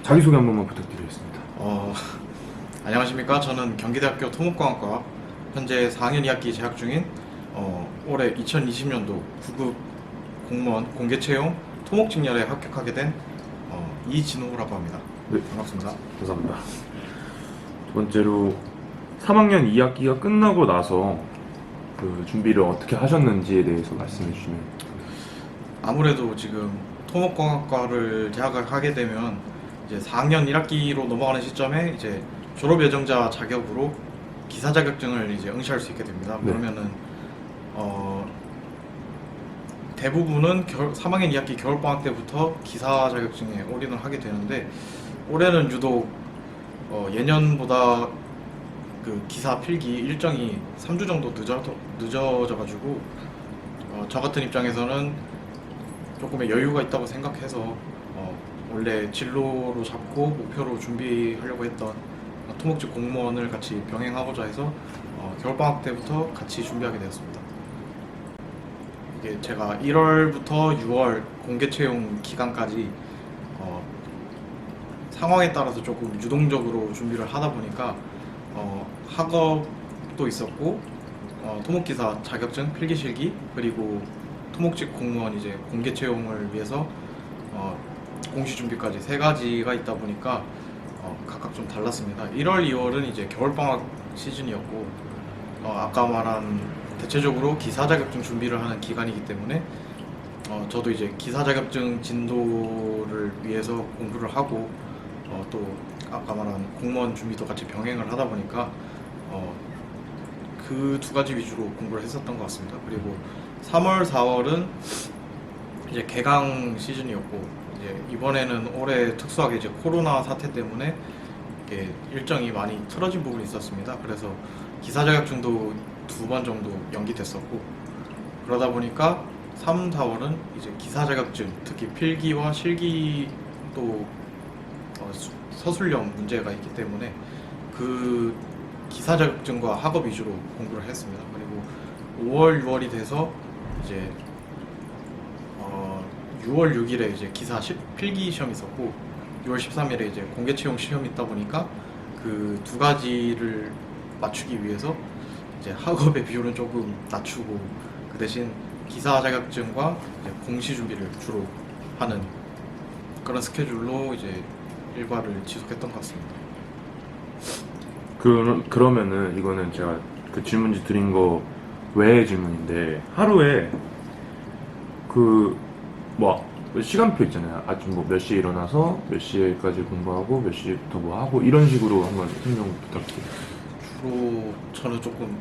자기소개 한 번만 부탁드리겠습니다. 안녕하십니까. 저는 경기대학교 토목공학과 현재 4학년 2학기 재학 중인 올해 2020년도 9급 공무원 공개채용 토목직렬에 합격하게 된 이진호라고 합니다. 네, 반갑습니다. 감사합니다. 두 번째로 3학년 2학기가 끝나고 나서 그 준비를 어떻게 하셨는지에 대해서 말씀해 주시면. 아무래도 지금 토목공학과를 재학을 하게 되면 이제 4학년 1학기로 넘어가는 시점에 이제 졸업 예정자 자격으로 기사 자격증을 이제 응시할 수 있게 됩니다. 네. 그러면은 대부분은 3학년 2학기 겨울방학 때부터 기사 자격증에 올인을 하게 되는데, 올해는 유독 예년보다 그 기사 필기 일정이 3주 정도 늦어져가지고 저 같은 입장에서는 조금의 여유가 있다고 생각해서 원래 진로로 잡고 목표로 준비하려고 했던 토목직 공무원을 같이 병행하고자 해서 겨울방학 때부터 같이 준비하게 되었습니다. 이게 제가 1월부터 6월 공개채용 기간까지 상황에 따라서 조금 유동적으로 준비를 하다 보니까 학업도 있었고 토목기사 자격증 필기실기, 그리고 토목직 공무원 이제 공개채용을 위해서 공시 준비까지 세 가지가 있다 보니까 각각 좀 달랐습니다. 1월, 2월은 이제 겨울방학 시즌이었고 아까 말한 대체적으로 기사 자격증 준비를 하는 기간이기 때문에 저도 이제 기사 자격증 진도를 위해서 공부를 하고 또 아까 말한 공무원 준비도 같이 병행을 하다 보니까 그 두 가지 위주로 공부를 했었던 것 같습니다. 그리고 3월, 4월은 이제 개강 시즌이었고, 이제 이번에는 올해 특수하게 이제 코로나 사태 때문에 이렇게 일정이 많이 틀어진 부분이 있었습니다. 그래서 기사 자격증도 2번 정도 연기됐었고, 그러다 보니까 3, 4월은 이제 기사 자격증, 특히 필기와 실기 또 서술형 문제가 있기 때문에 그 기사 자격증과 학업 위주로 공부를 했습니다. 그리고 5월, 6월이 돼서 이제 6월 6일에 이제 기사 필기 시험이 있었고 6월 13일에 이제 공개 채용 시험이 있다 보니까 그 두 가지를 맞추기 위해서 이제 학업의 비율은 조금 낮추고 그 대신 기사 자격증과 이제 공시 준비를 주로 하는 그런 스케줄로 이제 일과를 지속했던 것 같습니다. 그러면은 이거는 제가 그 질문지 드린 거 외의 질문인데, 하루에 그 뭐 시간표 있잖아요. 아침 뭐 몇 시에 일어나서 몇 시에까지 공부하고 몇 시부터 뭐 하고 이런 식으로 한번 설명 부탁드려요. 주로 저는 조금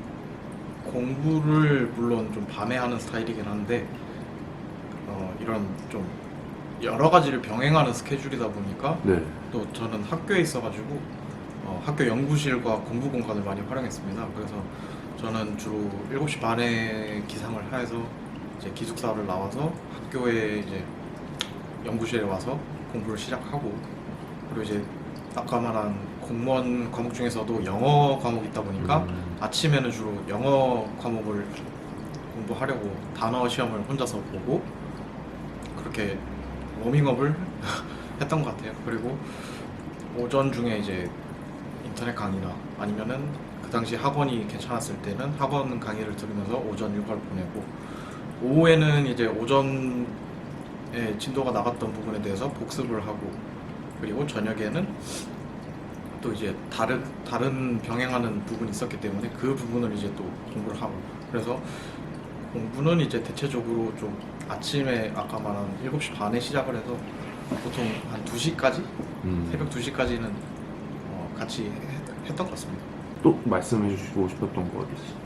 공부를 물론 좀 밤에 하는 스타일이긴 한데 이런 좀 여러 가지를 병행하는 스케줄이다 보니까 네. 또 저는 학교에 있어가지고 학교 연구실과 공부 공간을 많이 활용했습니다. 그래서 저는 주로 7시 반에 기상을 해서 이제 기숙사를 나와서 학교에 이제 연구실에 와서 공부를 시작하고, 그리고 이제 아까 말한 공무원 과목 중에서도 영어 과목이 있다 보니까 아침에는 주로 영어 과목을 공부하려고 단어 시험을 혼자서 보고 그렇게 워밍업을 했던 것 같아요. 그리고 오전 중에 이제 인터넷 강의나 아니면은 그 당시 학원이 괜찮았을 때는 학원 강의를 들으면서 오전 일과를 보내고, 오후에는 이제 오전에 진도가 나갔던 부분에 대해서 복습을 하고, 그리고 저녁에는 또 이제 다른 병행하는 부분이 있었기 때문에 그 부분을 이제 또 공부를 하고, 그래서 공부는 이제 대체적으로 좀 아침에 아까 말한 7시 반에 시작을 해서 보통 한 2시까지 새벽 2시까지는 같이 했던 것 같습니다. 또 말씀해 주시고 싶었던 거 어디 있어요?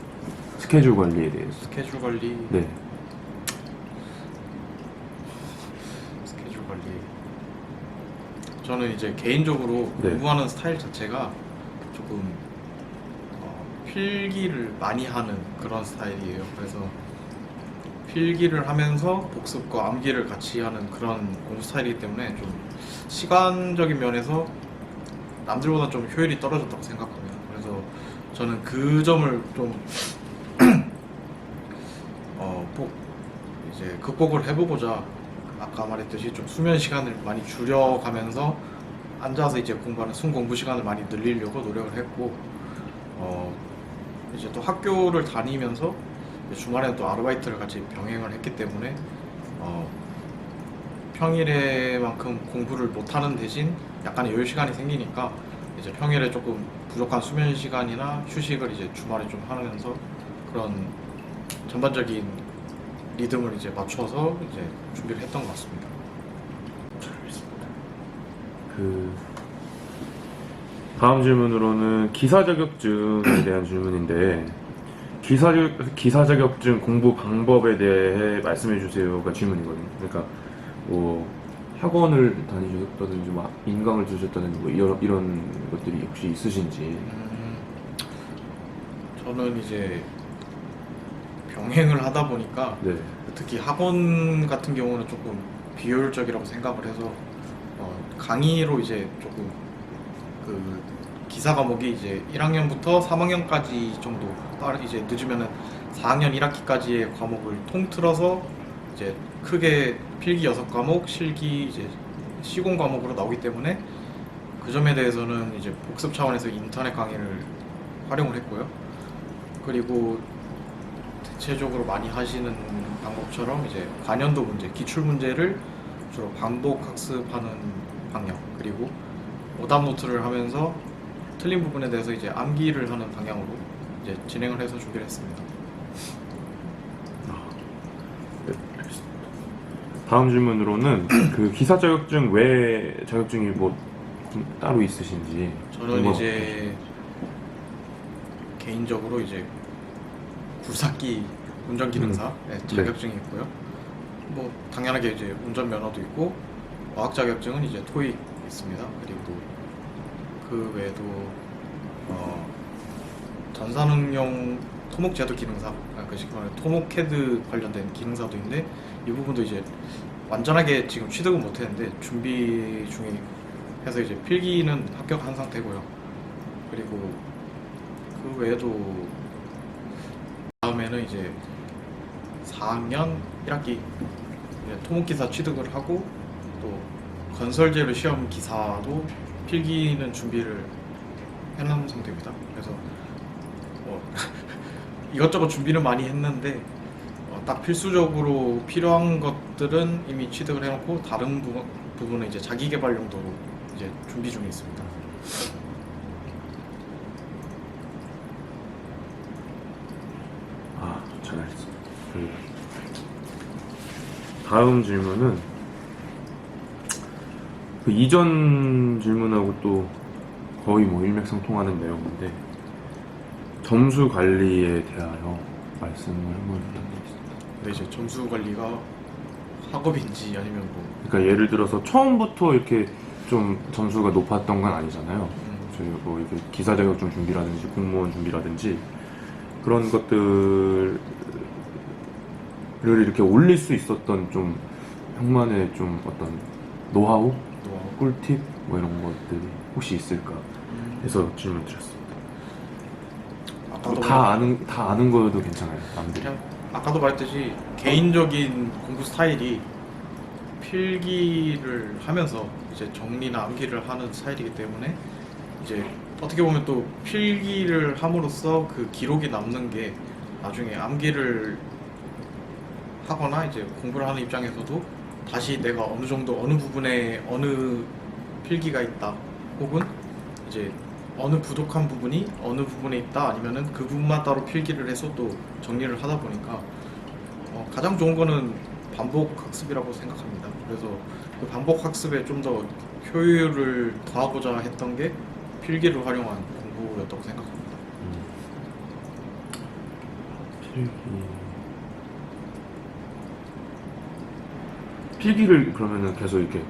스케줄 관리에 대해서. 스케줄 관리. 네. 스케줄 관리. 저는 이제 개인적으로 네. 공부하는 스타일 자체가 조금 필기를 많이 하는 그런 스타일이에요. 그래서 필기를 하면서 복습과 암기를 같이 하는 그런 공부 스타일이기 때문에 좀 시간적인 면에서 남들보다 좀 효율이 떨어졌다고 생각합니다. 그래서 저는 그 점을 좀 이제 극복을 해보고자 아까 말했듯이 좀 수면 시간을 많이 줄여가면서 앉아서 이제 공부하는 순 공부 시간을 많이 늘리려고 노력을 했고, 이제 또 학교를 다니면서 이제 주말에는 또 아르바이트를 같이 병행을 했기 때문에 평일에만큼 공부를 못하는 대신 약간의 여유 시간이 생기니까 이제 평일에 조금 부족한 수면 시간이나 휴식을 이제 주말에 좀 하면서 그런 전반적인 리듬을 이제 맞춰서 이제 준비를 했던 것 같습니다. 잘 알겠습니다. 그 다음 질문으로는 기사 자격증에 대한 질문인데 기사 자격증 공부 방법에 대해 말씀해 주세요가 질문이거든요. 그러니까 뭐 학원을 다니셨다든지 뭐 인강을 들으셨다든지 뭐 이런 것들이 혹시 있으신지. 저는 이제 병행을 하다 보니까 네. 특히 학원 같은 경우는 조금 비효율적이라고 생각을 해서 강의로 이제 조금 그 기사 과목이 이제 1학년부터 3학년까지 정도 이제 늦으면은 4학년 1학기까지의 과목을 통틀어서 이제 크게 필기 6과목, 실기 이제 시공 과목으로 나오기 때문에 그 점에 대해서는 이제 복습 차원에서 인터넷 강의를 활용을 했고요. 그리고 대체적으로 많이 하시는 방법처럼 이제 관연도 문제, 기출 문제를 주로 반복 학습하는 방향, 그리고 오답 노트를 하면서 틀린 부분에 대해서 이제 암기를 하는 방향으로 이제 진행을 해서 준비를 했습니다. 네, 알겠습니다. 다음 질문으로는 그 기사 자격증 외에 자격증이 뭐 따로 있으신지. 저는 이제 개인적으로 이제 굴삭기 운전기능사 자격증이 있고요. 뭐 당연하게 이제 운전면허도 있고 어학 자격증은 이제 토익 있습니다. 그리고 그 외에도 전산응용 토목제도 기능사, 그 쉽게 말해 토목캐드 관련된 기능사도 있는데 이 부분도 이제 완전하게 지금 취득은 못했는데 준비 중에 해서 이제 필기는 합격한 상태고요. 그리고 그 외에도 다음에는 이제 4학년 1학기 토목기사 취득을 하고 또 건설재료 시험 기사도 필기는 준비를 해놓은 상태입니다. 그래서 이것저것 준비는 많이 했는데 딱 필수적으로 필요한 것들은 이미 취득을 해놓고 다른 부분은 이제 자기개발 용도로 이제 준비 중에 있습니다. 잘 알겠습니다. 다음 질문은 그 이전 질문하고 또 거의 뭐 일맥상통하는 내용인데 점수 관리에 대하여 말씀을 한번 부탁드리겠습니다. 근데 이제 점수 관리가 학업인지 아니면 뭐 그러니까 예를 들어서 처음부터 이렇게 좀 점수가 높았던 건 아니잖아요. 저희 뭐 이렇게 기사 자격증 준비라든지 공무원 준비라든지 그런 것들을 이렇게 올릴 수 있었던 좀 형만의 좀 어떤 노하우, 꿀팁 뭐 이런 것들이 혹시 있을까 해서 질문 드렸습니다. 다 아는 거여도 괜찮아요. 남들이. 그냥 아까도 말했듯이 개인적인 공부 스타일이 필기를 하면서 이제 정리나 암기를 하는 스타일이기 때문에 이제 어떻게 보면 또 필기를 함으로써 그 기록이 남는 게 나중에 암기를 하거나 이제 공부를 하는 입장에서도 다시 내가 어느 정도 어느 부분에 어느 필기가 있다 혹은 이제 어느 부족한 부분이 어느 부분에 있다 아니면은 그 부분만 따로 필기를 해서 또 정리를 하다 보니까 가장 좋은 거는 반복 학습이라고 생각합니다. 그래서 그 반복 학습에 좀 더 효율을 더하고자 했던 게 필기를 활용한 공부였다고 생각합니다. 필기를 그러면은 계속 이렇게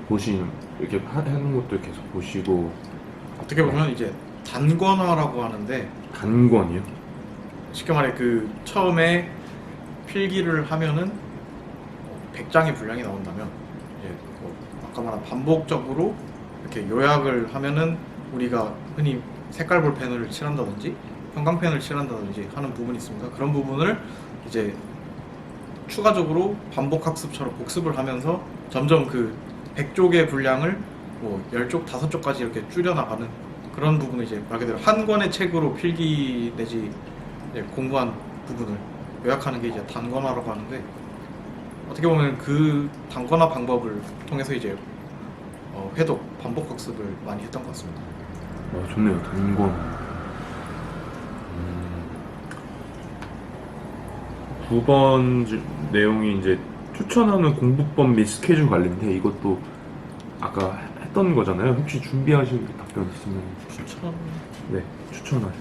이렇게 하는 것도 계속 보시고 어떻게 보면 이제 단권화라고 하는데 단권이요? 쉽게 말해 그 처음에 필기를 하면은 100장의 분량이 나온다면 이제 아까 말한 반복적으로 이렇게 요약을 하면은 우리가 흔히 색깔 볼펜을 칠한다든지 형광펜을 칠한다든지 하는 부분이 있습니다. 그런 부분을 이제 추가적으로 반복 학습처럼 복습을 하면서 점점 그 100쪽의 분량을 뭐 10쪽, 5쪽까지 이렇게 줄여나가는 그런 부분을 이제 말 그대로 한 권의 책으로 필기 내지 이제 공부한 부분을 요약하는 게 이제 단권화라고 하는데, 어떻게 보면 그 단권화 방법을 통해서 이제 회독, 반복 학습을 많이 했던 것 같습니다. 좋네요. 단권. 9번 내용이 이제 추천하는 공부법 및 스케줄 관리인데, 이것도 아까 했던 거잖아요. 혹시 준비하실 답변 있으면 추천. 네, 추천할.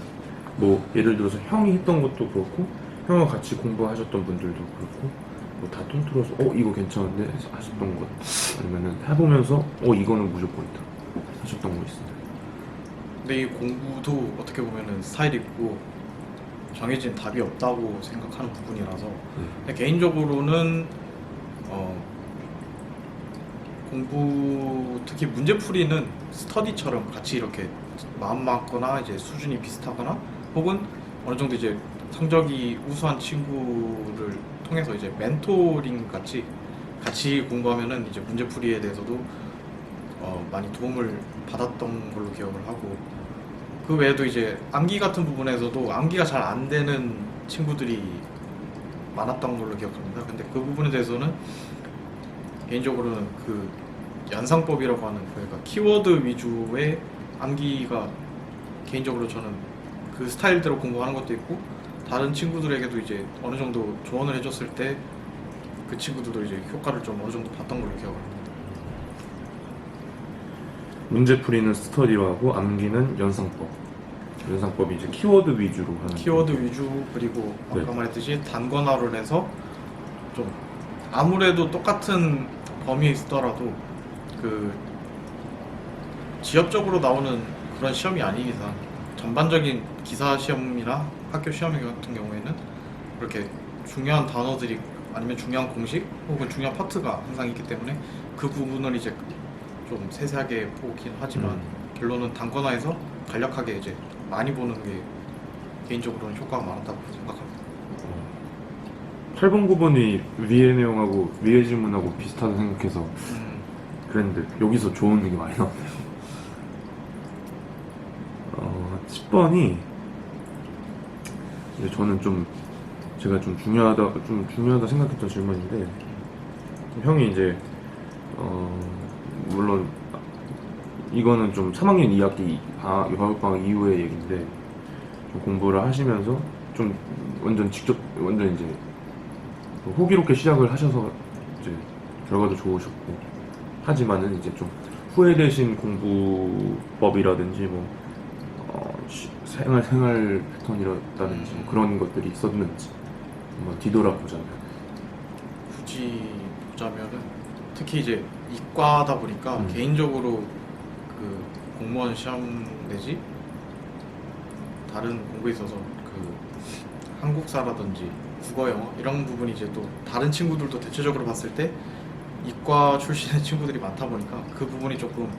뭐 예를 들어서 형이 했던 것도 그렇고, 형과 같이 공부하셨던 분들도 그렇고, 뭐 다 통틀어서 이거 괜찮은데 해서 하셨던 것, 아니면은 해보면서 이거는 무조건이다 하셨던 거 있어요. 근데 이 공부도 어떻게 보면은 스타일이 있고 정해진 답이 없다고 생각하는 부분이라서, 근데 개인적으로는 공부, 특히 문제풀이는 스터디처럼 같이 이렇게 마음 맞거나 이제 수준이 비슷하거나 혹은 어느 정도 이제 성적이 우수한 친구를 통해서 이제 멘토링 같이 공부하면은 이제 문제풀이에 대해서도 많이 도움을 받았던 걸로 기억을 하고, 그 외에도 이제 암기 같은 부분에서도 암기가 잘 안 되는 친구들이 많았던 걸로 기억합니다. 근데 그 부분에 대해서는 개인적으로는 그 연상법이라고 하는, 그러니까 키워드 위주의 암기가 개인적으로 저는 그 스타일대로 공부하는 것도 있고, 다른 친구들에게도 이제 어느 정도 조언을 해줬을 때 그 친구들도 이제 효과를 좀 어느 정도 봤던 걸로 기억을 합니다. 문제풀이는 스터디로 하고 암기는 연상법. 연상법이 이제 키워드 위주로 하는. 키워드 위주, 그리고 아까 네. 말했듯이 단권화를 해서 좀 아무래도 똑같은 범위에 있더라도 그 지역적으로 나오는 그런 시험이 아닌 이상 전반적인 기사 시험이나 학교 시험 같은 경우에는 그렇게 중요한 단어들이 아니면 중요한 공식 혹은 중요한 파트가 항상 있기 때문에 그 부분을 이제 좀 세세하게 보긴 하지만 결론은 단권화해서 간략하게 이제 많이 보는 게 개인적으로는 효과가 많았다고 생각합니다. 8번 9번이 위의 내용하고 위의 질문하고 비슷하다 생각해서 그랬는데 여기서 좋은 게 많이 나왔네요. 10번이 이제 저는 제가 좀 중요하다 생각했던 질문인데, 형이 이제 물론 이거는 좀 3학년 2학기 겨울방학 이후의 얘기인데, 좀 공부를 하시면서 좀 완전 이제 호기롭게 시작을 하셔서 이제 결과도 좋으셨고, 하지만은 이제 좀 후회되신 공부법이라든지 생활 패턴이라든지 그런 것들이 있었는지 한번 뒤돌아보자면. 굳이 보자면은 특히 이제 이과다 보니까 개인적으로 그 공무원 시험 내지 다른 공부에 있어서 그 한국사라든지 국어, 영어 이런 부분이 이제 또 다른 친구들도 대체적으로 봤을 때 이과 출신의 친구들이 많다 보니까 그 부분이 조금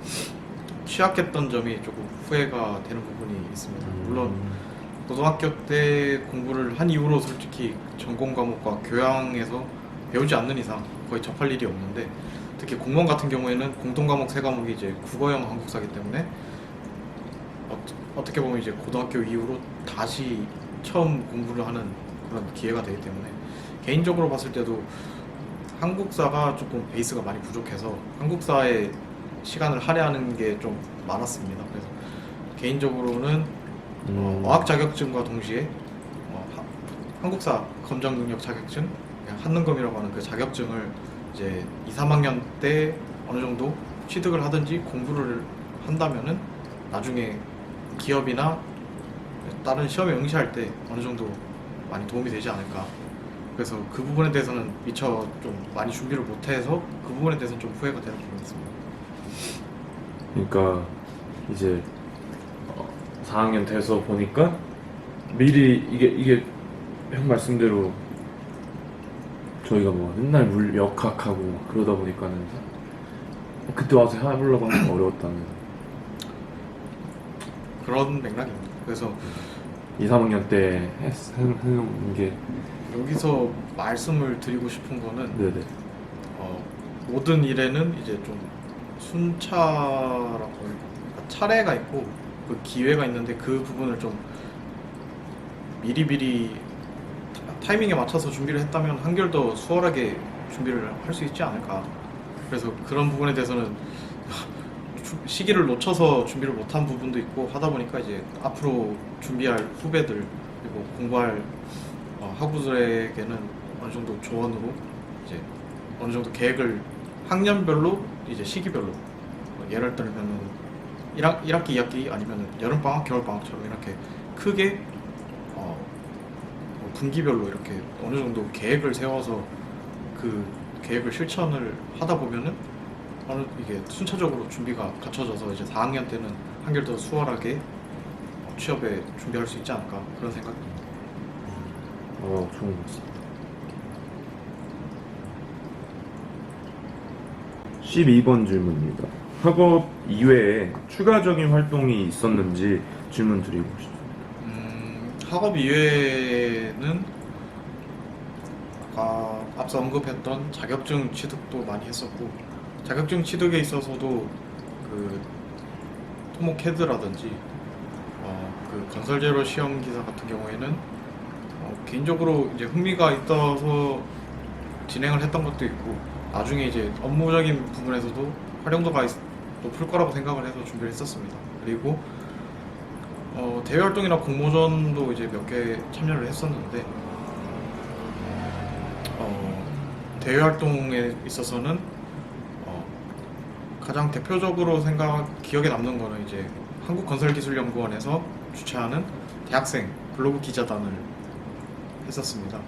취약했던 점이 조금 후회가 되는 부분이 있습니다. 물론 고등학교 때 공부를 한 이후로 솔직히 전공 과목과 교양에서 배우지 않는 이상 거의 접할 일이 없는데, 특히 공무원 같은 경우에는 공통 과목 3과목이 이제 국어, 영어, 한국사이기 때문에 어떻게 보면 이제 고등학교 이후로 다시 처음 공부를 하는 그런 기회가 되기 때문에 개인적으로 봤을 때도 한국사가 조금 베이스가 많이 부족해서 한국사에 시간을 할애하는 게 좀 많았습니다. 그래서 개인적으로는 어학 자격증과 동시에 한국사 검정 능력 자격증, 한능검이라고 하는 그 자격증을 이제 2, 3학년 때 어느 정도 취득을 하든지 공부를 한다면은 나중에 기업이나 다른 시험에 응시할 때 어느 정도 많이 도움이 되지 않을까. 그래서 그 부분에 대해서는 미처 좀 많이 준비를 못해서 그 부분에 대해서는 좀 후회가 되는 부분이 있습니다. 그러니까 이제 4학년 돼서 보니까 미리 이게 형 말씀대로 저희가 뭐 맨날 역학하고 막 그러다 보니까는 그때 와서 해보려고 하면 어려웠다는 그런 맥락입니다. 그래서 2, 3학년 때 해놓은 게. 여기서 말씀을 드리고 싶은 거는 네네. 모든 일에는 이제 좀 순차라고 그러니까 차례가 있고 그 기회가 있는데 그 부분을 좀 미리미리 타이밍에 맞춰서 준비를 했다면 한결 더 수월하게 준비를 할 수 있지 않을까. 그래서 그런 부분에 대해서는 시기를 놓쳐서 준비를 못한 부분도 있고 하다 보니까 이제 앞으로 준비할 후배들 그리고 공부할 학우들에게는 어느 정도 조언으로 이제 어느 정도 계획을 학년별로 이제 시기별로 예를 들면은 1학기, 2학기 아니면 여름방학, 겨울방학처럼 이렇게 크게 뭐 분기별로 이렇게 어느 정도 계획을 세워서 그 계획을 실천을 하다 보면은 이게 순차적으로 준비가 갖춰져서 이제 4학년 때는 한결 더 수월하게 취업에 준비할 수 있지 않을까 그런 생각입니다. 좋은 것 같습니다. 12번 질문입니다. 학업 이외에 추가적인 활동이 있었는지 질문 드리고 싶습니다. 학업 이외에는 아까 앞서 언급했던 자격증 취득도 많이 했었고 자격증 취득에 있어서도 그 토목헤드라든지 그 건설제로 시험 기사 같은 경우에는 개인적으로 이제 흥미가 있어서 진행을 했던 것도 있고 나중에 이제 업무적인 부분에서도 활용도가 높을 거라고 생각을 해서 준비를 했었습니다. 그리고 대외 활동이나 공모전도 이제 몇 개 참여를 했었는데 대외 활동에 있어서는 가장 대표적으로 기억에 남는 거는 이제 한국건설기술연구원에서 주최하는 대학생 블로그 기자단을 했었습니다.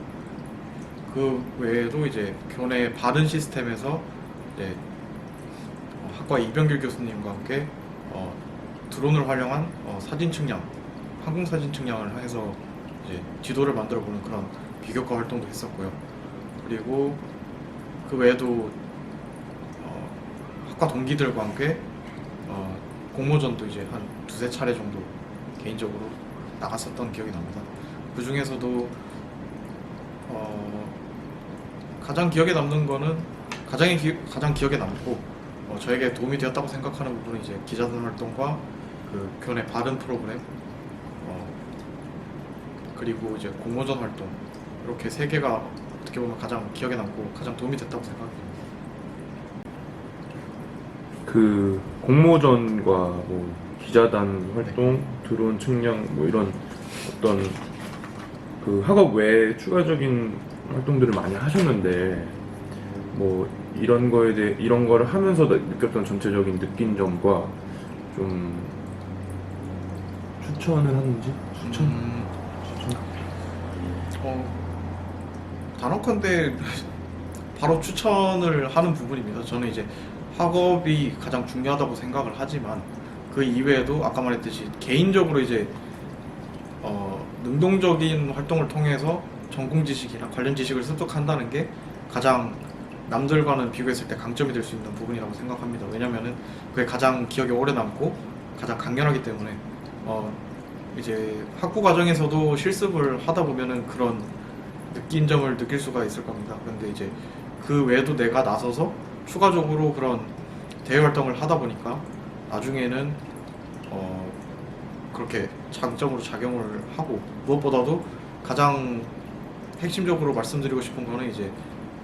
그 외에도 이제 교내 바른 시스템에서 이제 학과 이병길 교수님과 함께 드론을 활용한 사진 측량, 항공 사진 측량을 해서 이제 지도를 만들어 보는 그런 비교과 활동도 했었고요. 그리고 그 외에도 학과 동기들과 함께 공모전도 이제 한 두세 차례 정도 개인적으로 나갔었던 기억이 납니다. 그 중에서도 가장 기억에 남는 거는 가장 기억에 남고 저에게 도움이 되었다고 생각하는 부분은 이제 기자단 활동과 그 교내 바른 프로그램 그리고 이제 공모전 활동 이렇게 세 개가 어떻게 보면 가장 기억에 남고 가장 도움이 됐다고 생각합니다. 그 공모전과 뭐 기자단 활동, 드론 측량 뭐 이런 어떤 그 학업 외에 추가적인 활동들을 많이 하셨는데 뭐 이런 거를 하면서 느꼈던 전체적인 느낀 점과 좀 추천을 하는지 추천? 단언컨대 바로 추천을 하는 부분입니다. 저는 이제 학업이 가장 중요하다고 생각을 하지만 그 이외에도 아까 말했듯이 개인적으로 이제 능동적인 활동을 통해서 전공 지식이나 관련 지식을 습득한다는 게 가장 남들과는 비교했을 때 강점이 될 수 있는 부분이라고 생각합니다. 왜냐면은 그게 가장 기억에 오래 남고 가장 강렬하기 때문에 이제 학부 과정에서도 실습을 하다 보면은 그런 느낀 점을 느낄 수가 있을 겁니다. 근데 이제 그 외에도 내가 나서서 추가적으로 그런 대외 활동을 하다 보니까 나중에는 그렇게 장점으로 작용을 하고 무엇보다도 가장 핵심적으로 말씀드리고 싶은 거는 이제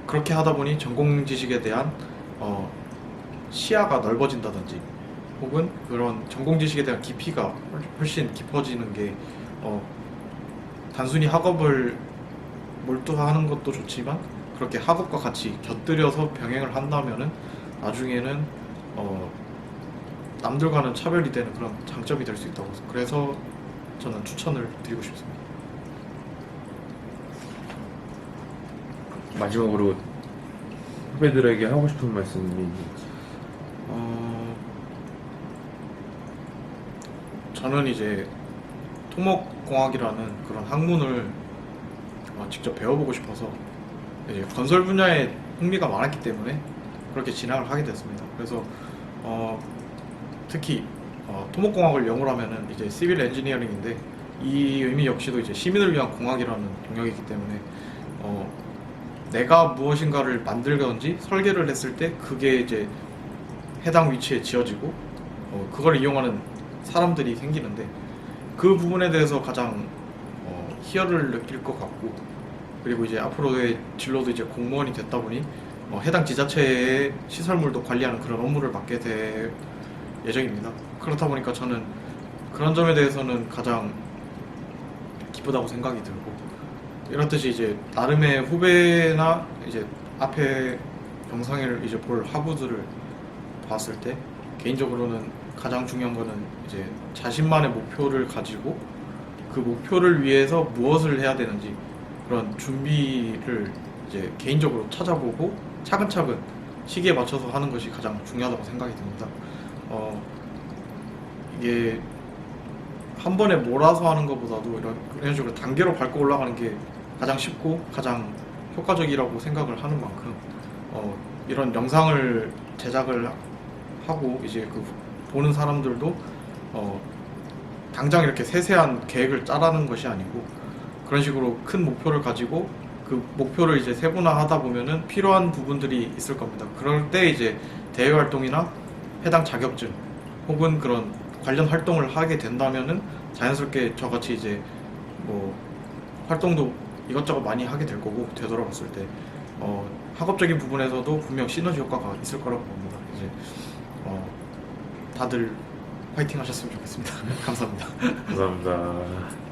그렇게 하다 보니 전공 지식에 대한 시야가 넓어진다든지 혹은 그런 전공 지식에 대한 깊이가 훨씬 깊어지는 게 단순히 학업을 몰두하는 것도 좋지만 그렇게 학업과 같이 곁들여서 병행을 한다면은 나중에는 남들과는 차별이 되는 그런 장점이 될 수 있다고 그래서 저는 추천을 드리고 싶습니다. 마지막으로 후배들에게 하고 싶은 말씀이 있는지. 저는 이제 토목공학이라는 그런 학문을 직접 배워보고 싶어서 이제 건설 분야에 흥미가 많았기 때문에 그렇게 진학을 하게 됐습니다. 그래서 특히 토목공학을 영어로 하면은 이제 시빌 엔지니어링인데 이 의미 역시도 이제 시민을 위한 공학이라는 동력이기 때문에 내가 무엇인가를 만들든지 설계를 했을 때 그게 이제 해당 위치에 지어지고 그걸 이용하는 사람들이 생기는데 그 부분에 대해서 가장 희열을 느낄 것 같고, 그리고 이제 앞으로의 진로도 이제 공무원이 됐다 보니 해당 지자체의 시설물도 관리하는 그런 업무를 맡게 될 예정입니다. 그렇다 보니까 저는 그런 점에 대해서는 가장 기쁘다고 생각이 들고, 이렇듯이 이제 나름의 후배나 이제 앞에 영상을 이제 볼 학우들을 봤을 때 개인적으로는 가장 중요한 거는 이제 자신만의 목표를 가지고 그 목표를 위해서 무엇을 해야 되는지 그런 준비를 이제 개인적으로 찾아보고 차근차근 시기에 맞춰서 하는 것이 가장 중요하다고 생각이 듭니다. 이게 한 번에 몰아서 하는 것보다도 이런 식으로 단계로 밟고 올라가는 게 가장 쉽고 가장 효과적이라고 생각을 하는 만큼 이런 영상을 제작을 하고 이제 그 보는 사람들도 당장 이렇게 세세한 계획을 짜라는 것이 아니고 그런 식으로 큰 목표를 가지고 그 목표를 이제 세분화하다 보면은 필요한 부분들이 있을 겁니다. 그럴 때 이제 대외 활동이나 해당 자격증 혹은 그런 관련 활동을 하게 된다면은 자연스럽게 저같이 이제 뭐 활동도 이것저것 많이 하게 될 거고, 되돌아봤을 때 학업적인 부분에서도 분명 시너지 효과가 있을 거라고 봅니다. 이제 다들 화이팅 하셨으면 좋겠습니다. 감사합니다. 감사합니다.